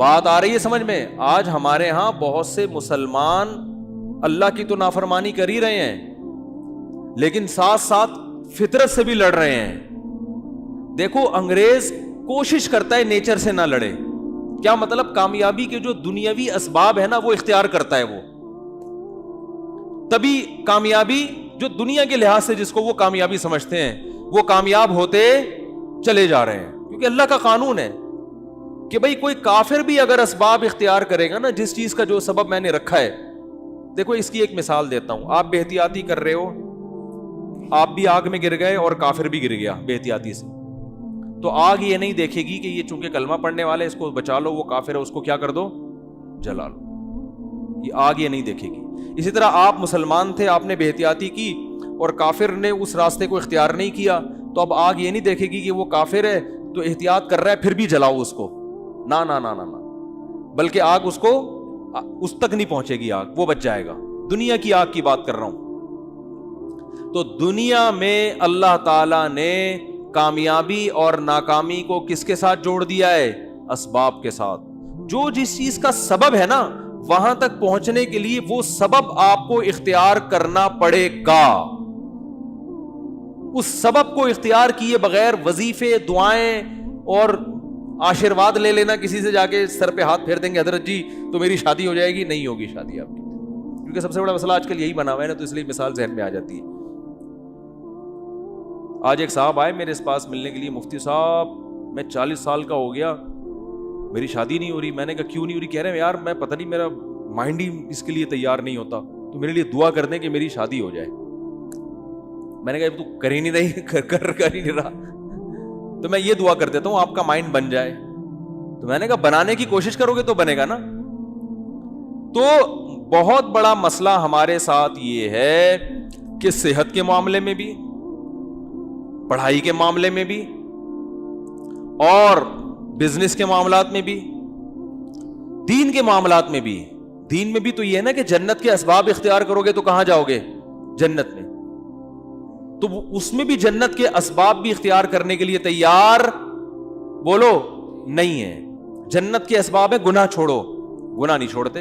بات آ رہی ہے سمجھ میں؟ آج ہمارے ہاں بہت سے مسلمان اللہ کی تو نافرمانی کر ہی رہے ہیں لیکن ساتھ ساتھ فطرت سے بھی لڑ رہے ہیں. دیکھو انگریز کوشش کرتا ہے نیچر سے نہ لڑے. کیا مطلب؟ کامیابی کے جو دنیاوی اسباب ہے نا وہ اختیار کرتا ہے وہ. تبھی کامیابی جو دنیا کے لحاظ سے جس کو وہ کامیابی سمجھتے ہیں وہ کامیاب ہوتے چلے جا رہے ہیں. کیونکہ اللہ کا قانون ہے کہ بھئی کوئی کافر بھی اگر اسباب اختیار کرے گا نا جس چیز کا جو سبب میں نے رکھا ہے. دیکھو اس کی ایک مثال دیتا ہوں. آپ بے احتیاطی کر رہے ہو, آپ بھی آگ میں گر گئے اور کافر بھی گر گیا بے احتیاطی سے, تو آگ یہ نہیں دیکھے گی کہ یہ چونکہ کلمہ پڑھنے والے اس کو بچا لو, وہ کافر ہے اس کو کیا کر دو, جلا لو. یہ آگ یہ نہیں دیکھے گی. اسی طرح آپ مسلمان تھے, آپ نے بے احتیاطی کی اور کافر نے اس راستے کو اختیار نہیں کیا, تو اب آگ یہ نہیں دیکھے گی کہ وہ کافر ہے تو احتیاط کر رہا ہے پھر بھی جلاؤ اس کو. نہ نہ نہ نہ, بلکہ آگ اس کو اس تک نہیں پہنچے گی, آگ وہ بچ جائے گا. دنیا کی آگ کی بات کر رہا ہوں. تو دنیا میں اللہ تعالیٰ نے کامیابی اور ناکامی کو کس کے ساتھ جوڑ دیا ہے؟ اسباب کے ساتھ. جو جس چیز کا سبب ہے نا وہاں تک پہنچنے کے لیے وہ سبب آپ کو اختیار کرنا پڑے گا. اس سبب کو اختیار کیے بغیر وظیفے, دعائیں اور آشیرواد لے لینا, کسی سے جا کے سر پہ ہاتھ پھیر دیں گے حضرت جی تو میری شادی ہو جائے گی, نہیں ہوگی شادی آپ کی. کیونکہ سب سے بڑا مسئلہ آج کل یہی بنا ہوا ہے نا, تو اس لیے مثال ذہن میں آ جاتی ہے. آج ایک صاحب آئے میرے پاس ملنے کے لیے, مفتی صاحب میں 40 سال کا ہو گیا, میری شادی نہیں ہو رہی. میں نے کہا کیوں نہیں ہو رہی؟ کہہ رہے ہیں یار میں پتہ نہیں میرا مائنڈ ہی اس کے لیے تیار نہیں ہوتا, تو میرے لیے دعا کر دیں کہ میری شادی ہو جائے. میں نے کہا تو کر ہی نہیں رہی, کر ہی نہیں رہا, تو میں یہ دعا کر دیتا ہوں آپ کا مائنڈ بن جائے. تو میں نے کہا بنانے کی کوشش کرو گے تو بنے گا نا. تو بہت بڑا مسئلہ ہمارے ساتھ یہ ہے کہ صحت کے معاملے میں بھی, پڑھائی کے معاملے میں بھی, اور بزنس کے معاملات میں بھی, دین کے معاملات میں بھی. دین میں بھی تو یہ ہے نا کہ جنت کے اسباب اختیار کرو گے تو کہاں جاؤ گے؟ جنت میں. تو اس میں بھی جنت کے اسباب بھی اختیار کرنے کے لیے تیار بولو نہیں ہے. جنت کے اسباب ہے گناہ چھوڑو, گناہ نہیں چھوڑتے.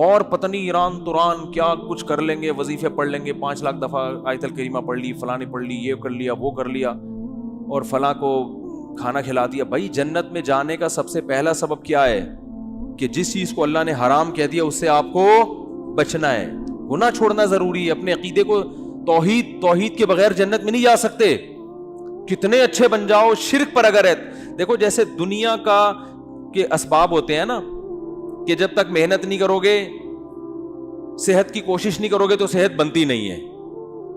اور پتہ نہیں ایران توران کیا کچھ کر لیں گے, وظیفے پڑھ لیں گے, 5 لاکھ دفعہ آیت الکریمہ پڑھ لی, فلاں نے پڑھ لی, یہ کر لیا, وہ کر لیا, اور فلاں کو کھانا کھلا دیا. بھائی جنت میں جانے کا سب سے پہلا سبب کیا ہے؟ کہ جس چیز کو اللہ نے حرام کہہ دیا اس سے آپ کو بچنا ہے. گناہ چھوڑنا ضروری ہے. اپنے عقیدے کو توحید کے بغیر جنت میں نہیں جا سکتے. کتنے اچھے بن جاؤ, شرک پر اگر ہے. دیکھو جیسے دنیا کا کے اسباب ہوتے ہیں نا, کہ جب تک محنت نہیں کرو گے, صحت کی کوشش نہیں کرو گے تو صحت بنتی نہیں ہے.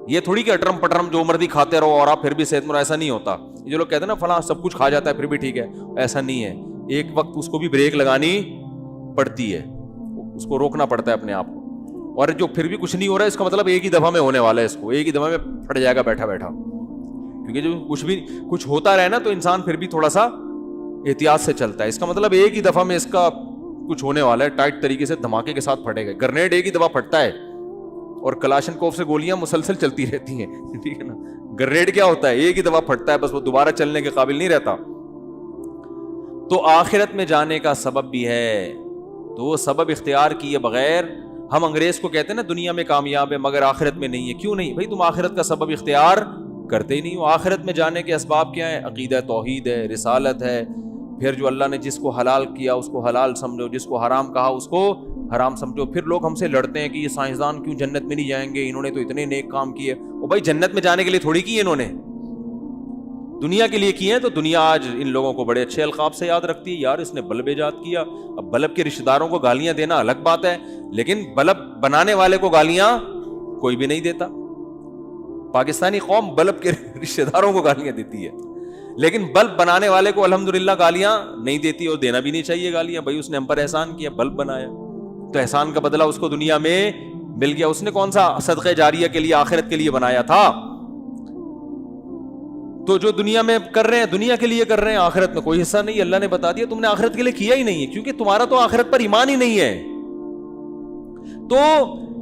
یہ تھوڑی کہ اٹرم پٹرم جو مردی کھاتے رہو اور آپ پھر بھی صحت مند, ایسا نہیں ہوتا. یہ جو لوگ کہتے ہیں نا فلاں سب کچھ کھا جاتا ہے پھر بھی ٹھیک ہے, ایسا نہیں ہے. ایک وقت اس کو بھی بریک لگانی پڑتی ہے, اس کو روکنا پڑتا ہے اپنے آپ کو. اور جو پھر بھی کچھ نہیں ہو رہا ہے اس کا مطلب ایک ہی دفعہ میں ہونے والا ہے, اس کو ایک ہی دفعہ میں پھٹ جائے گا بیٹھا بیٹھا. کیونکہ جو کچھ ہوتا رہے نا تو انسان پھر بھی تھوڑا سا احتیاط سے چلتا ہے. اس کا مطلب ایک ہی دفعہ میں اس کا کچھ ہونے والا ہے, ٹائٹ طریقے سے دھماکے کے ساتھ پھٹے گا. گرنیڈ ایک ہی دفعہ پھٹتا ہے اور کلاشن کوف سے گولیاں مسلسل چلتی رہتی ہیں, ٹھیک ہے نا. گرنیڈ کیا ہوتا ہے؟ ایک ہی دفعہ پھٹتا ہے, بس وہ دوبارہ چلنے کے قابل نہیں رہتا. تو آخرت میں جانے کا سبب بھی ہے, تو وہ سبب اختیار کیے بغیر ہم انگریز کو کہتے ہیں نا دنیا میں کامیاب ہے مگر آخرت میں نہیں ہے. کیوں نہیں بھائی؟ تم آخرت کا سبب اختیار کرتے ہی نہیں ہو. آخرت میں جانے کے اسباب کیا ہیں؟ عقیدہ توحید ہے, رسالت ہے. پھر جو اللہ نے جس کو حلال کیا اس کو حلال سمجھو, جس کو حرام کہا اس کو حرام سمجھو. پھر لوگ ہم سے لڑتے ہیں کہ یہ سائنسدان کیوں جنت میں نہیں جائیں گے, انہوں نے تو اتنے نیک کام کیے. وہ بھائی جنت میں جانے کے لیے تھوڑی کیے, انہوں نے دنیا کے لیے کیے ہیں. تو دنیا آج ان لوگوں کو بڑے اچھے القاب سے یاد رکھتی ہے, یار اس نے بلب ایجاد کیا. اب بلب کے رشتہ داروں کو گالیاں دینا الگ بات ہے, لیکن بلب بنانے والے کو گالیاں کوئی بھی نہیں دیتا. پاکستانی قوم بلب کے رشتہ داروں کو گالیاں دیتی ہے, لیکن بلب بنانے والے کو الحمدللہ گالیاں نہیں دیتی, اور دینا بھی نہیں چاہیے گالیاں. بھائی اس نے ہم پر احسان کیا, بلب بنایا, تو احسان کا بدلہ اس کو دنیا میں مل گیا. اس نے کون سا صدقہ جاریہ کے لیے آخرت کے لیے بنایا تھا؟ تو جو دنیا میں کر رہے ہیں دنیا کے لیے کر رہے ہیں, آخرت میں کوئی حصہ نہیں. اللہ نے بتا دیا تم نے آخرت کے لیے کیا ہی نہیں ہے, کیونکہ تمہارا تو آخرت پر ایمان ہی نہیں ہے. تو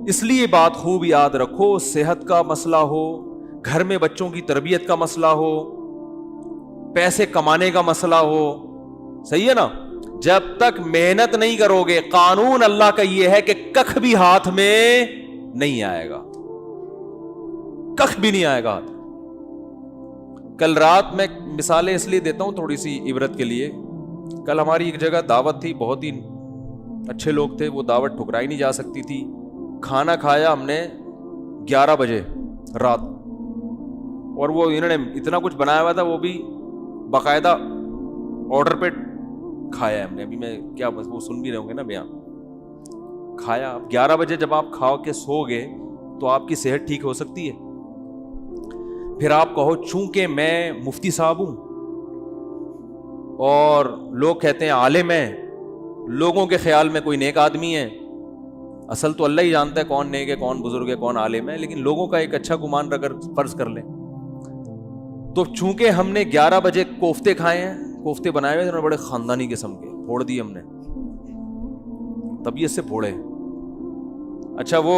اس لیے بات خوب یاد رکھو, صحت کا مسئلہ ہو, گھر میں بچوں کی تربیت کا مسئلہ ہو, پیسے کمانے کا مسئلہ ہو, صحیح ہے نا, جب تک محنت نہیں کرو گے، قانون اللہ کا یہ ہے کہ کخ بھی ہاتھ میں نہیں آئے گا، کخ بھی نہیں آئے گا ہاتھ۔ کل رات میں مثالیں اس لیے دیتا ہوں تھوڑی سی عبرت کے لیے، کل ہماری ایک جگہ دعوت تھی، بہت ہی اچھے لوگ تھے، وہ دعوت ٹھکرائی نہیں جا سکتی تھی۔ کھانا کھایا ہم نے 11 بجے رات، اور وہ انہوں نے اتنا کچھ بنایا ہوا تھا، وہ بھی باقاعدہ آرڈر پہ کھایا ہے ہم نے۔ ابھی میں کیا بس وہ سن بھی رہے ہوں گے نا بیان، کھایا۔ 11 بجے جب آپ کھاؤ کے سو گے تو آپ کی صحت ٹھیک ہو سکتی ہے؟ پھر آپ کہو چونکہ میں مفتی صاحب ہوں اور لوگ کہتے ہیں عالم ہے، لوگوں کے خیال میں کوئی نیک آدمی ہے، اصل تو اللہ ہی جانتا ہے کون نیک ہے، کون بزرگ ہے، کون عالم ہے، لیکن لوگوں کا ایک اچھا گمان اگر فرض کر لیں تو چونکہ ہم نے 11 بجے کوفتے کھائے ہیں، کوفتے بنائے ہوئے تھے بڑے خاندانی قسم کے، پھوڑ دیے ہم نے، طبیعت سے پھوڑے۔ اچھا وہ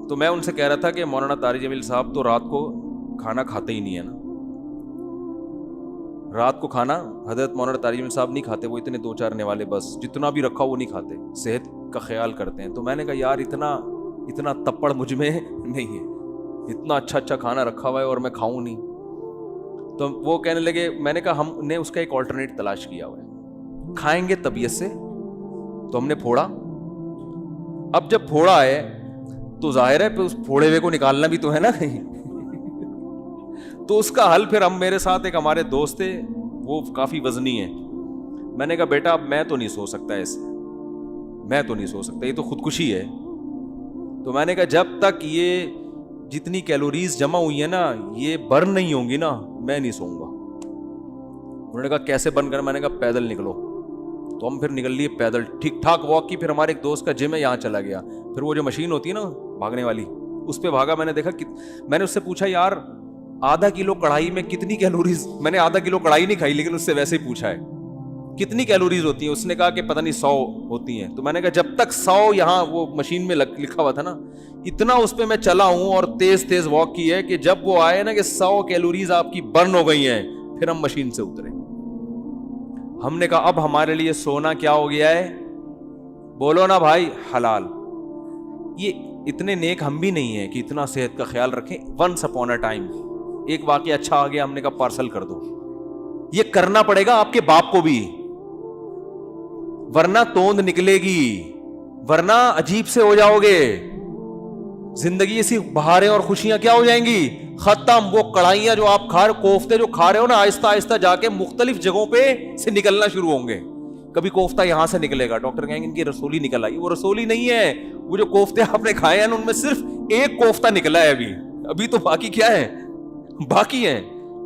تو میں ان سے کہہ رہا تھا کہ مولانا طارق جمیل صاحب تو رات کو کھانا کھاتے ہی نہیں ہے نا، رات کو کھانا حضرت مولانا طارق جمیل صاحب نہیں کھاتے، وہ اتنے 2-4 نوالے بس جتنا بھی رکھا وہ نہیں کھاتے، صحت کا خیال کرتے ہیں۔ تو میں نے کہا یار اتنا تپڑ مجھ میں نہیں ہے، اتنا اچھا کھانا رکھا ہوا ہے اور میں کھاؤں نہیں۔ تو وہ کہنے لگے، میں نے کہا ہم نے اس کا ایک آلٹرنیٹ تلاش کیا ہوا ہے، کھائیں گے طبیعت سے، تو ہم نے پھوڑا۔ اب جب پھوڑا ہے تو ظاہر ہے اس پھوڑے ہوئے کو نکالنا بھی تو ہے نا کہیں، تو اس کا حل پھر ہم، میرے ساتھ ایک ہمارے دوست تھے وہ کافی وزنی ہیں، میں نے کہا بیٹا اب میں تو نہیں سو سکتا ایسے، میں تو نہیں سو سکتا، یہ تو خودکشی ہے۔ تو میں نے کہا جب تک یہ جتنی کیلوریز جمع ہوئی ہیں نا یہ برن نہیں ہوں گی نا میں نہیں سوؤں گا۔ انہوں نے کہا کیسے برن کرنا؟ میں نے کہا پیدل نکلو۔ تو ہم پھر نکل لیے پیدل، ٹھیک ٹھاک واک کی۔ پھر ہمارے ایک دوست کا جم ہے یہاں چلا گیا، پھر وہ جو مشین ہوتی ہے نا بھاگنے والی اس پہ بھاگا۔ میں نے دیکھا، میں نے اس سے پوچھا یار آدھا کلو کڑھائی میں کتنی کیلوریز، میں نے آدھا کلو کڑھائی نہیں کھائی لیکن اس سے ویسے ہی پوچھا ہے کتنی کیلوریز ہوتی ہیں، اس نے کہا کہ پتہ نہیں 100 ہوتی ہیں۔ تو میں نے کہا جب تک 100 یہاں وہ مشین میں لکھا ہوا تھا نا، اتنا اس پہ میں چلا ہوں اور تیز واک کی ہے کہ جب وہ آئے نا کہ 100 کیلوریز آپ کی برن ہو گئی ہیں، پھر ہم مشین سے اترے۔ ہم نے کہا اب ہمارے لیے سونا کیا ہو گیا ہے؟ بولو نا بھائی، حلال۔ یہ اتنے نیک ہم بھی نہیں ہیں کہ اتنا صحت کا خیال رکھیں۔ ونس اپون اے ٹائم ایک واقعہ اچھا آ گیا، ہم نے کہا پارسل کر دو۔ یہ کرنا پڑے گا آپ کے باپ کو بھی، ورنہ توند نکلے گی، ورنہ عجیب سے ہو جاؤ گے، زندگی ایسی بہاریں اور خوشیاں کیا ہو جائیں گی، ختم۔ وہ کڑھائیاں جو آپ کوفتے جو کھا رہے ہو نا، آہستہ آہستہ جا کے مختلف جگہوں پہ سے نکلنا شروع ہوں گے۔ کبھی کوفتہ یہاں سے نکلے گا، ڈاکٹر کہیں گے ان کی رسولی نکل آئی، وہ رسولی نہیں ہے، وہ جو کوفتے آپ نے کھائے ہیں ان میں صرف ایک کوفتہ نکلا ہے ابھی تو باقی کیا ہے، باقی ہے۔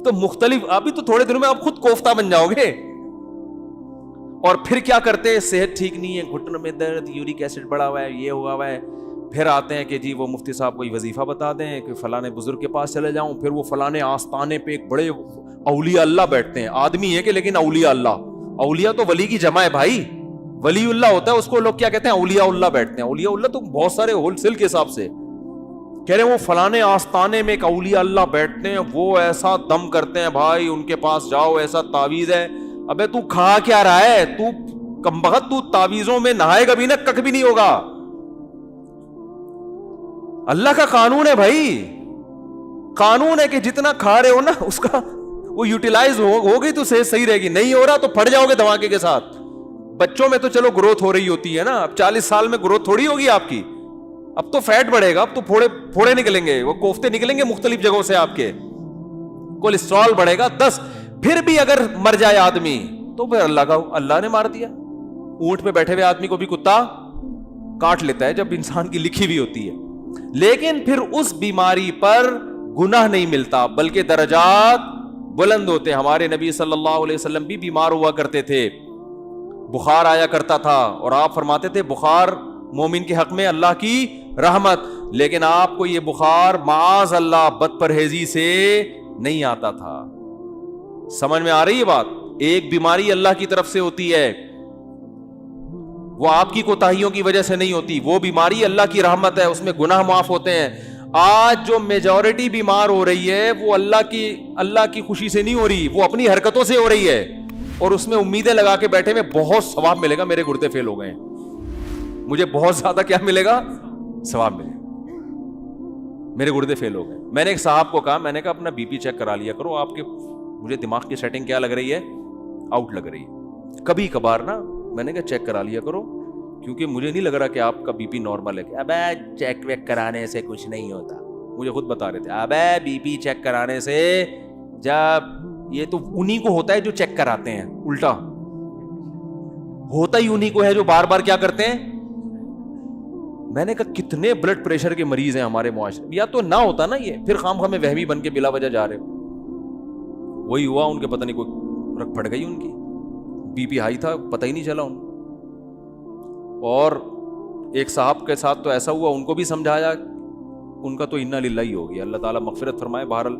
تو مختلف، ابھی تو تھوڑے دنوں میں آپ خود کوفتہ بن جاؤ گے۔ اور پھر کیا کرتے، صحت ٹھیک نہیں ہے، گھٹن میں درد، یورک ایسڈ بڑھا ہوا ہے، یہ ہوا ہوا ہے، پھر آتے ہیں کہ جی وہ مفتی صاحب کوئی وظیفہ بتا دیں کہ فلاں بزرگ کے پاس چلے جاؤں، پھر وہ فلاں آستانے پہ ایک بڑے اولیاء اللہ بیٹھتے ہیں، آدمی ہے کہ لیکن اولیاء اللہ، اولیاء تو ولی کی جمع ہے بھائی، ولی اللہ ہوتا ہے اس کو لوگ کیا کہتے ہیں، اولیاء اللہ بیٹھتے ہیں۔ اولیاء اللہ تو بہت سارے ہول سیل کے حساب سے کہہ رہے ہیں، وہ فلانے آستانے میں ایک اولیاء اللہ بیٹھتے ہیں، وہ ایسا دم کرتے ہیں بھائی، ان کے پاس جاؤ، ایسا تعویذ ہے۔ ابے تو کھا کیا رہا ہے، تو کمبخت، تو تعویذوں میں نہائے گا بھی نہ کک بھی نہیں ہوگا۔ اللہ کا قانون ہے بھائی، قانون ہے کہ جتنا کھا رہے ہو نا اس کا وہ یوٹیلائز ہو گئی تو صحیح رہے گی، نہیں ہو رہا تو پھٹ جاؤ گے دھماکے کے ساتھ۔ بچوں میں تو چلو گروتھ ہو رہی ہوتی ہے نا، اب 40 سال میں گروتھ تھوڑی ہوگی آپ کی، اب تو فیٹ بڑھے گا، اب تو پھوڑے نکلیں گے، وہ کوفتے نکلیں گے مختلف جگہوں سے، آپ کے کولیسٹرول بڑھے گا 10۔ پھر بھی اگر مر جائے آدمی تو پھر اللہ نے مار دیا۔ اونٹ پہ بیٹھے ہوئے آدمی کو بھی کتا کاٹ لیتا ہے جب انسان کی لکھی ہوئی ہوتی ہے، لیکن پھر اس بیماری پر گناہ نہیں ملتا بلکہ درجات بلند ہوتے ہیں۔ ہمارے نبی صلی اللہ علیہ وسلم بھی بیمار ہوا کرتے تھے، بخار آیا کرتا تھا، اور آپ فرماتے تھے بخار مومن کے حق میں اللہ کی رحمت، لیکن آپ کو یہ بخار معاذ اللہ بد پرہیزی سے نہیں آتا تھا۔ سمجھ میں آ رہی ہے بات؟ ایک بیماری اللہ کی طرف سے ہوتی ہے، وہ آپ کی کوتاہیوں کی وجہ سے نہیں ہوتی، وہ بیماری اللہ کی رحمت ہے، اس میں گناہ معاف ہوتے ہیں۔ آج جو میجورٹی بیمار ہو رہی ہے وہ اللہ کی خوشی سے نہیں ہو رہی، وہ اپنی حرکتوں سے ہو رہی ہے۔ اور اس میں امیدیں لگا کے بیٹھے میں بہت ثواب ملے گا, میرے گردے فیل ہو گئے ہیں, مجھے بہت زیادہ کیا ملے گا, ثواب ملے گا, میرے گردے فیل ہو گئے. میں نے ایک صاحب کو کہا, میں نے کہا اپنا بی پی چیک کرا لیا کرو, آپ کے مجھے دماغ کی سیٹنگ کیا لگ رہی ہے, آؤٹ لگ رہی ہے, کبھی کبھار نا میں نے کہا چیک کرا لیا کرو, کیونکہ مجھے نہیں لگ رہا کہ آپ کا بی پی نارمل ہے. ابے چیک ویک کرانے سے کچھ نہیں ہوتا, مجھے خود بتا رہے تھے, ابے بی پی چیک کرانے سے, جب یہ تو انہی کو ہوتا ہے جو چیک کراتے ہیں, الٹا ہوتا ہی انہی کو ہے جو بار بار کیا کرتے ہیں. میں نے کہا کتنے بلڈ پریشر کے مریض ہیں ہمارے معاشرے میں, یا تو نہ ہوتا نا یہ, پھر خام خواہ میں وہمی بن کے بلا وجہ جا رہے. وہی ہوا, ان کے پتہ نہیں کوئی رکھ پھٹ گئی, ان کی بی پی ہائی تھا, پتہ ہی نہیں چلا ان. اور ایک صاحب کے ساتھ تو ایسا ہوا, ان کو بھی سمجھایا, ان کا تو انا للہ ہی ہو گیا, اللہ تعالیٰ مغفرت فرمائے. بہرحال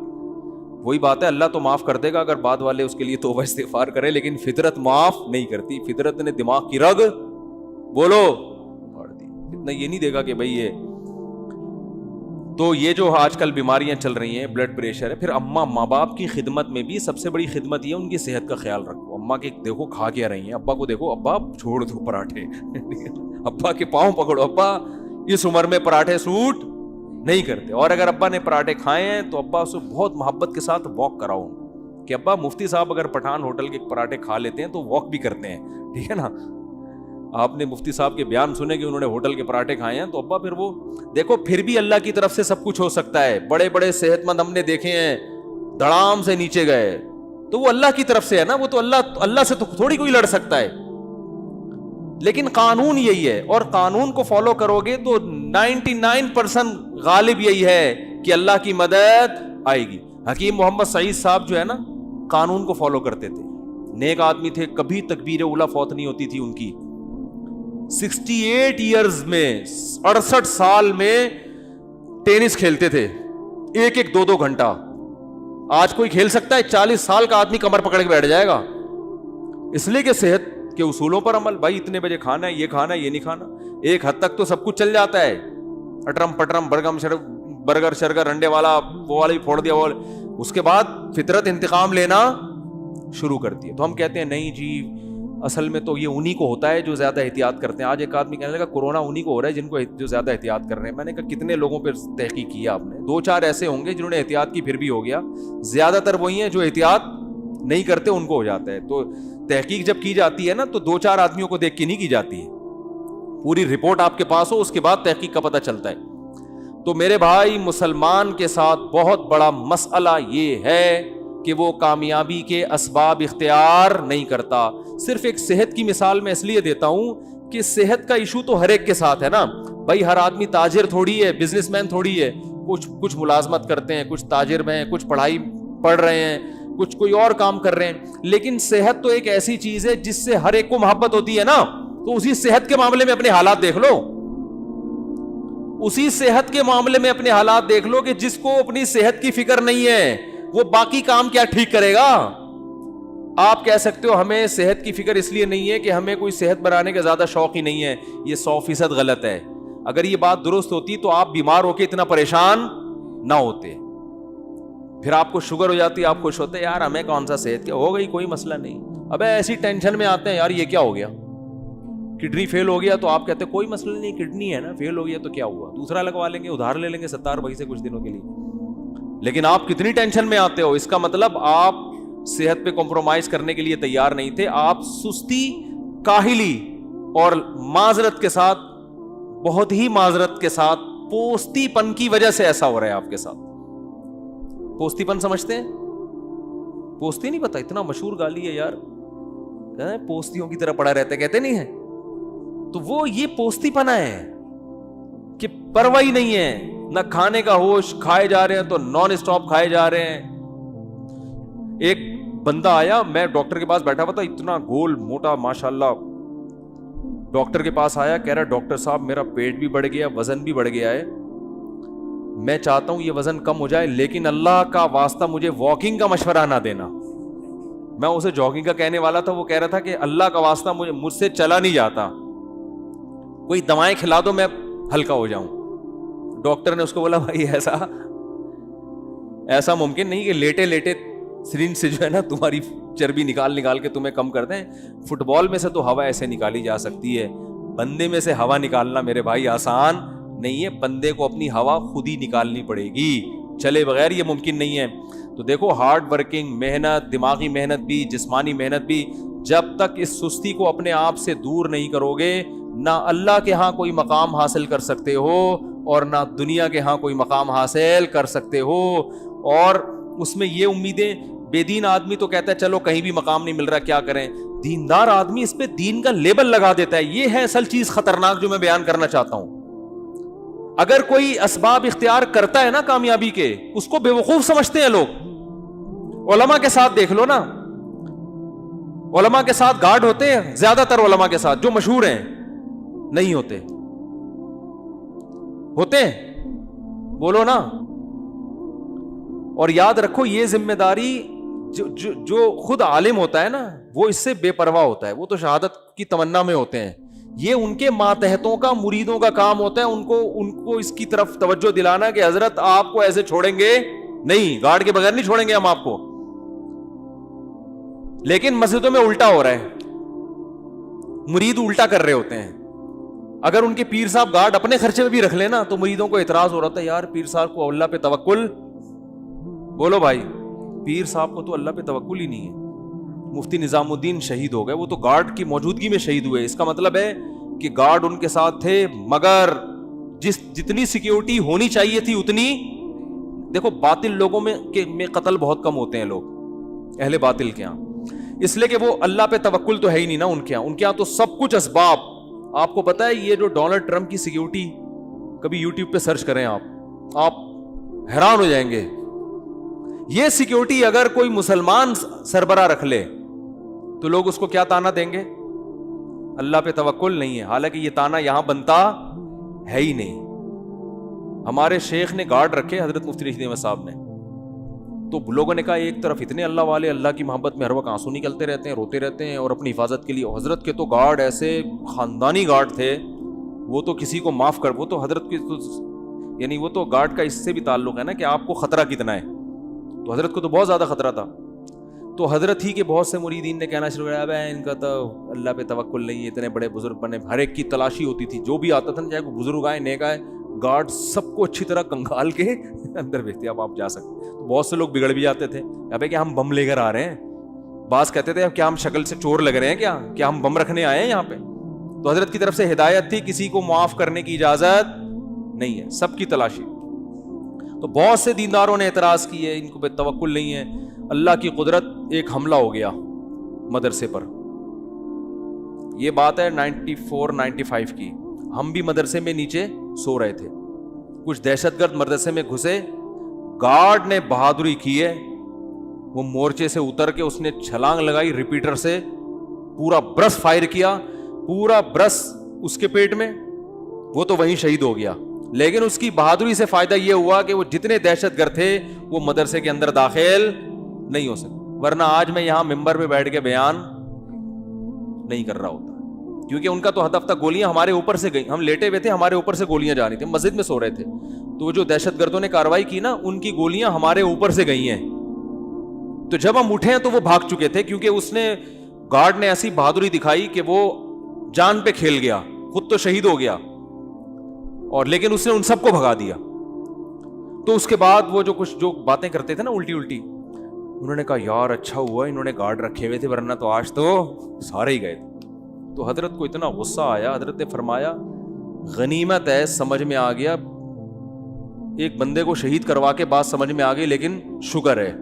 وہی بات ہے, اللہ تو معاف کر دے گا اگر بعد والے اس کے لیے توبہ استغفار کرے, لیکن فطرت معاف نہیں کرتی. فطرت نے دماغ کی رگ بولو پھاڑ دی, اتنا یہ نہیں دے گا کہ بھائی یہ. تو یہ جو آج کل بیماریاں چل رہی ہیں, بلڈ پریشر ہے, پھر اماں ماں باپ کی خدمت میں بھی سب سے بڑی خدمت یہ ان کی صحت کا خیال رکھو. اماں کے دیکھو کھا کیا رہی ہیں, ابا کو دیکھو, ابا چھوڑ دو پراٹھے, ابا کے پاؤں پکڑو, ابا اس عمر میں پراٹھے سوٹ نہیں کرتے. اور اگر ابا نے پراٹھے کھائے ہیں تو ابا اسے بہت محبت کے ساتھ واک کراؤ, کہ ابا مفتی صاحب اگر پٹھان ہوٹل کے پراٹھے کھا لیتے ہیں تو واک بھی کرتے ہیں, ٹھیک ہے نا. آپ نے مفتی صاحب کے بیان سنے کہ انہوں نے ہوٹل کے پراٹھے کھائے ہیں, تو ابا پھر وہ دیکھو, پھر بھی اللہ کی طرف سے سب کچھ ہو سکتا ہے. بڑے بڑے صحت مند ہم نے دیکھے ہیں دڑام سے نیچے گئے, تو وہ اللہ کی طرف سے ہے نا, وہ تو اللہ سے تو تھوڑی کوئی لڑ سکتا ہے. لیکن قانون یہی ہے, اور قانون کو فالو کرو گے تو 99% غالب یہی ہے کہ اللہ کی مدد آئے گی. حکیم محمد سعید صاحب جو ہے نا, قانون کو فالو کرتے تھے, نیک آدمی تھے, کبھی تکبیر اولیٰ فوت نہیں ہوتی تھی ان کی. 68 ایئرز میں 68 سال میں ٹینس کھیلتے تھے, ایک 2 گھنٹہ. آج کوئی کھیل سکتا ہے؟ 40 سال کا آدمی کمر پکڑ کے بیٹھ جائے گا, اس لیے کہ صحت کے اصولوں پر عمل. بھائی اتنے بجے کھانا ہے, یہ نہیں کھانا. ایک حد تک تو سب کچھ چل جاتا ہے, اٹرم پٹرم برگر شرگر انڈے والا وہ والا بھی پھوڑ دیا, اس کے بعد فطرت انتقام لینا شروع کرتی ہے. تو ہم کہتے ہیں نہیں جی, اصل میں تو یہ انہی کو ہوتا ہے جو زیادہ احتیاط کرتے ہیں. آج ایک آدمی کہنے لگا کورونا انہی کو ہو رہا ہے جن کو جو زیادہ احتیاط کر رہے ہیں. میں نے کہا کتنے لوگوں پہ تحقیق کیا آپ نے؟ 2-4 ایسے ہوں گے جنہوں نے احتیاط کی پھر بھی ہو گیا, زیادہ تر وہی ہیں جو احتیاط نہیں کرتے ان کو ہو جاتا ہے. تو تحقیق جب کی جاتی ہے نا, تو 2-4 آدمیوں کو دیکھ کے نہیں کی جاتی ہے, پوری رپورٹ آپ کے پاس ہو اس کے بعد تحقیق کا پتہ چلتا ہے. تو میرے بھائی, مسلمان کے ساتھ بہت بڑا مسئلہ یہ ہے کہ وہ کامیابی کے اسباب اختیار نہیں کرتا. صرف ایک صحت کی مثال میں اس لیے دیتا ہوں کہ صحت کا ایشو تو ہر ایک کے ساتھ ہے نا بھائی. ہر آدمی تاجر تھوڑی ہے, بزنس مین تھوڑی ہے. کچھ ملازمت کرتے ہیں, کچھ تاجر میں ہیں, کچھ پڑھائی پڑھ رہے ہیں, کچھ کوئی اور کام کر رہے ہیں. لیکن صحت تو ایک ایسی چیز ہے جس سے ہر ایک کو محبت ہوتی ہے نا. تو اسی صحت کے معاملے میں اپنے حالات دیکھ لو, اسی صحت کے معاملے میں اپنے حالات دیکھ لو کہ جس کو اپنی صحت کی فکر نہیں ہے وہ باقی کام کیا ٹھیک کرے گا. آپ کہہ سکتے ہو ہمیں صحت کی فکر اس لیے نہیں ہے کہ ہمیں کوئی صحت بنانے کا زیادہ شوق ہی نہیں ہے. یہ 100% غلط ہے. اگر یہ بات درست ہوتی تو آپ بیمار ہو کے اتنا پریشان نہ ہوتے. پھر آپ کو شوگر ہو جاتی, آپ خوش ہوتے یار ہمیں کون سا صحت کیا ہو گئی, کوئی مسئلہ نہیں. ابے ایسی ٹینشن میں آتے ہیں یار یہ کیا ہو گیا, کڈنی فیل ہو گیا, تو آپ کہتے ہیں کوئی مسئلہ نہیں, کڈنی ہے نا, فیل ہو گیا تو کیا ہوا, دوسرا لگوا لیں گے, ادھار لے لیں گے 70 بھائی سے کچھ دنوں کے لیے. لیکن آپ کتنی ٹینشن میں آتے ہو, اس کا مطلب آپ صحت پہ کمپرومائز کرنے کے لیے تیار نہیں تھے. آپ سستی, کاہلی اور معذرت کے ساتھ, بہت ہی معذرت کے ساتھ, پوستی پن کی وجہ سے ایسا ہو رہا ہے آپ کے ساتھ. پوستی پن سمجھتے ہیں؟ پوستی نہیں پتا, اتنا مشہور گالی ہے یار, پوستیوں کی طرح پڑا رہتا ہے, کہتے نہیں ہے. تو وہ یہ پوستی پنا ہے کہ پرواہ نہیں ہے, نہ کھانے کا ہوش, کھائے جا رہے ہیں تو نان اسٹاپ کھائے جا رہے ہیں. ایک بندہ آیا, میں ڈاکٹر کے پاس بیٹھا ہوا تھا, اتنا گول موٹا ماشاءاللہ, ڈاکٹر کے پاس آیا, کہہ رہا ڈاکٹر صاحب میرا پیٹ بھی بڑھ گیا, وزن بھی بڑھ گیا ہے, میں چاہتا ہوں یہ وزن کم ہو جائے, لیکن اللہ کا واسطہ مجھے واکنگ کا مشورہ نہ دینا. میں اسے جاگنگ کا کہنے والا تھا, وہ کہہ رہا تھا کہ اللہ کا واسطہ مجھ سے چلا نہیں جاتا, کوئی دوائیں کھلا دو میں ہلکا ہو جاؤں. ڈاکٹر نے اس کو بولا بھائی ایسا ممکن نہیں کہ لیٹے لیٹے سرنج سے جو ہے نا تمہاری چربی نکال کے تمہیں کم کر دیں. فٹ بال میں سے تو ہوا ایسے نکالی جا سکتی ہے, بندے میں سے ہوا نکالنا میرے بھائی آسان نہیں ہے. بندے کو اپنی ہوا خود ہی نکالنی پڑے گی, چلے بغیر یہ ممکن نہیں ہے. تو دیکھو ہارڈ ورکنگ محنت, دماغی محنت بھی, جسمانی محنت بھی, جب تک اس سستی کو اپنے آپ سے دور نہیں کرو گے, نہ اللہ کے ہاں کوئی مقام حاصل کر سکتے ہو اور نہ دنیا کے ہاں کوئی مقام حاصل کر سکتے ہو. اور اس میں یہ امیدیں, بے دین آدمی تو کہتا ہے چلو کہیں بھی مقام نہیں مل رہا کیا کریں, دیندار آدمی اس پہ دین کا لیبل لگا دیتا ہے. یہ ہے اصل چیز خطرناک جو میں بیان کرنا چاہتا ہوں. اگر کوئی اسباب اختیار کرتا ہے نا کامیابی کے, اس کو بے وقوف سمجھتے ہیں لوگ. علماء کے ساتھ دیکھ لو نا, علماء کے ساتھ گارڈ ہوتے ہیں, زیادہ تر علماء کے ساتھ جو مشہور ہیں نہیں ہوتے, ہوتے ہیں بولو نا. اور یاد رکھو یہ ذمہ داری جو خود عالم ہوتا ہے نا وہ اس سے بے پرواہ ہوتا ہے, وہ تو شہادت کی تمنا میں ہوتے ہیں. یہ ان کے ماتحتوں کا, مریدوں کا کام ہوتا ہے ان کو اس کی طرف توجہ دلانا کہ حضرت آپ کو ایسے چھوڑیں گے نہیں, گارڈ کے بغیر نہیں چھوڑیں گے ہم آپ کو. لیکن مسجدوں میں الٹا ہو رہا ہے, مرید الٹا کر رہے ہوتے ہیں. اگر ان کے پیر صاحب گارڈ اپنے خرچے میں بھی رکھ لینا تو مریدوں کو اعتراض ہو رہا تھا, یار پیر صاحب کو اللہ پہ توکل, بولو بھائی پیر صاحب کو تو اللہ پہ توکل ہی نہیں ہے. مفتی نظام الدین شہید ہو گئے, وہ تو گارڈ کی موجودگی میں شہید ہوئے. اس کا مطلب ہے کہ گارڈ ان کے ساتھ تھے مگر جتنی سیکیورٹی ہونی چاہیے تھی اتنی. دیکھو باطل لوگوں میں قتل بہت کم ہوتے ہیں لوگ اہل باطل کے یہاں, اس لیے کہ وہ اللہ پہ توکل تو ہے ہی نہیں نا ان کے یہاں تو سب کچھ اسباب. آپ کو پتا ہے یہ جو ڈونلڈ ٹرمپ کی سیکیورٹی, کبھی یوٹیوب پہ سرچ کریں آپ حیران ہو جائیں گے. یہ سیکیورٹی اگر کوئی مسلمان سربراہ رکھ لے تو لوگ اس کو کیا تانا دیں گے, اللہ پہ توکل نہیں ہے. حالانکہ یہ تانا یہاں بنتا ہے ہی نہیں. ہمارے شیخ نے گارڈ رکھے, حضرت مفتی رشید احمد صاحب نے, تو لوگوں نے کہا ایک طرف اتنے اللہ والے, اللہ کی محبت میں ہر وقت آنسو نکلتے رہتے ہیں, روتے رہتے ہیں اور اپنی حفاظت کے لیے. حضرت کے تو گارڈ ایسے خاندانی گارڈ تھے, وہ تو کسی کو معاف کر, وہ تو حضرت کی یعنی وہ تو گارڈ کا اس سے بھی تعلق ہے نا کہ آپ کو خطرہ کتنا ہے, تو حضرت کو تو بہت زیادہ خطرہ تھا. تو حضرت ہی کے بہت سے مریدین نے کہنا شروع کیا, ان کا تو اللہ پہ توکل نہیں ہے, اتنے بڑے بزرگ بنے. ہر ایک کی تلاشی ہوتی تھی, جو بھی آتا تھا چاہے کوئی بزرگ آئے نیک آئے, گارڈ سب کو اچھی طرح کنگال کے اندر بھیجتے اب آپ جا سکتے. تو بہت سے لوگ بگڑ بھی جاتے تھے, یہاں پہ کیا ہم بم لے کر آ رہے ہیں, بعض کہتے تھے کیا ہم شکل سے چور لگ رہے ہیں, کیا ہم بم رکھنے آئے ہیں یہاں پہ. تو حضرت کی طرف سے ہدایت تھی, کسی کو معاف کرنے کی اجازت نہیں ہے, سب کی تلاشی. تو بہت سے دینداروں نے اعتراض کیے, ان کو پہ توکل نہیں ہے. اللہ کی قدرت, ایک حملہ ہو گیا مدرسے پر. یہ بات ہے 94-95 کی. ہم بھی مدرسے میں نیچے سو رہے تھے, کچھ دہشت گرد مدرسے میں گھسے, گارڈ نے بہادری کی ہے, وہ مورچے سے اتر کے اس نے چھلانگ لگائی, ریپیٹر سے پورا برس فائر کیا, پورا برس اس کے پیٹ میں, وہ تو وہیں شہید ہو گیا. لیکن اس کی بہادری سے فائدہ یہ ہوا کہ وہ جتنے دہشت گرد تھے وہ مدرسے کے اندر داخل نہیں ہو سکے, ورنہ آج میں یہاں ممبر پہ بیٹھ کے بیان نہیں کر رہا ہوتا, کیونکہ ان کا تو ہدف تھا گولیاں ہمارے اوپر سے گئی, ہم لیٹے ہوئے تھے, ہمارے اوپر سے گولیاں جا رہی تھیں, مسجد میں سو رہے تھے, تو جو دہشت گردوں نے کارروائی کی نا ان کی گولیاں ہمارے اوپر سے گئی ہیں. تو جب ہم اٹھے ہیں تو وہ بھاگ چکے تھے, کیونکہ اس نے گارڈ نے ایسی بہادری دکھائی کہ وہ جان پہ کھیل گیا, خود تو شہید ہو گیا اور لیکن اس نے ان سب کو بھگا دیا. تو اس کے بعد وہ جو باتیں کرتے تھے نا الٹی الٹی, انہوں نے کہا یار اچھا ہوا انہوں نے گارڈ رکھے ہوئے تھے, ورنہ تو آج تو سارے ہی گئے. تو حضرت کو اتنا غصہ آیا, حضرت نے فرمایا غنیمت ہے, سمجھ میں آ گیا, ایک بندے کو شہید کروا کے بات سمجھ میں آ گئی, لیکن شکر ہے.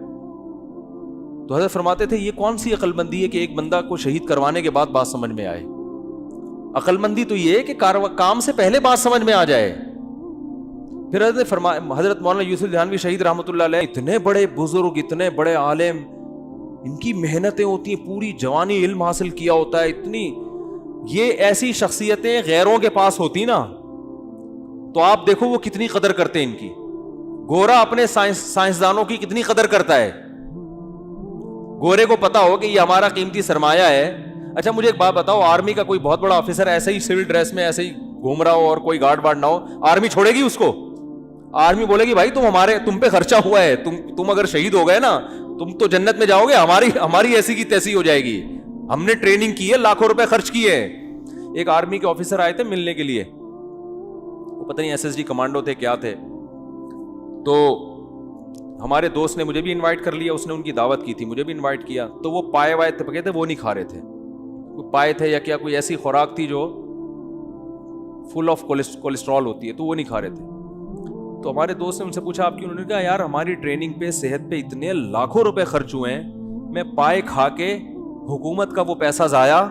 تو حضرت فرماتے تھے یہ کون سی عقل مندی ہے کہ ایک بندہ کو شہید کروانے کے بعد بات سمجھ میں آئے. عقل مندی تو یہ ہے کہ کام سے پہلے بات سمجھ میں آ جائے. پھر حضرت فرمایا, حضرت مولانا یوسف دھیانوی شہید رحمۃ اللہ علیہ, اتنے بڑے بزرگ, اتنے بڑے عالم, ان کی محنتیں ہوتی ہیں, پوری جوانی علم حاصل کیا ہوتا ہے, اتنی یہ ایسی شخصیتیں غیروں کے پاس ہوتی نا تو آپ دیکھو وہ کتنی قدر کرتے ہیں ان کی. گورا اپنے سائنسدانوں کی کتنی قدر کرتا ہے, گورے کو پتا ہو کہ یہ ہمارا قیمتی سرمایہ ہے. اچھا مجھے ایک بات بتاؤ, آرمی کا کوئی بہت بڑا آفیسر ایسے ہی سول ڈریس میں ایسے ہی گھوم رہا ہو اور کوئی گارڈ وارڈ نہ ہو, آرمی چھوڑے گی اس کو؟ آرمی بولے گی بھائی تم پہ خرچہ ہوا ہے, تم اگر شہید ہو گئے نا تم تو جنت میں جاؤ گے, ہماری ایسی کی تیسی ہو جائے گی. ہم نے ٹریننگ کی ہے, لاکھوں روپے خرچ کیے. ایک آرمی کے آفیسر آئے تھے ملنے کے لیے, وہ پتہ نہیں SSG کمانڈو تھے کیا تھے. تو ہمارے دوست نے مجھے بھی انوائٹ کر لیا, اس نے ان کی دعوت کی تھی, مجھے بھی انوائٹ کیا. تو وہ پائے وائے پکے تھے, وہ نہیں کھا رہے تھے. پائے تھے یا کیا کوئی ایسی خوراک تھی جو فل آف کولیسٹرول ہوتی ہے, تو وہ نہیں کھا رہے تھے. تو ہمارے دوست نے ان سے پوچھا آپ کی, انہوں نے کہا یار ہماری ٹریننگ پہ صحت پہ اتنے لاکھوں روپے خرچ ہوئے ہیں, میں پائے کھا کے حکومت کا وہ پیسہ ضائع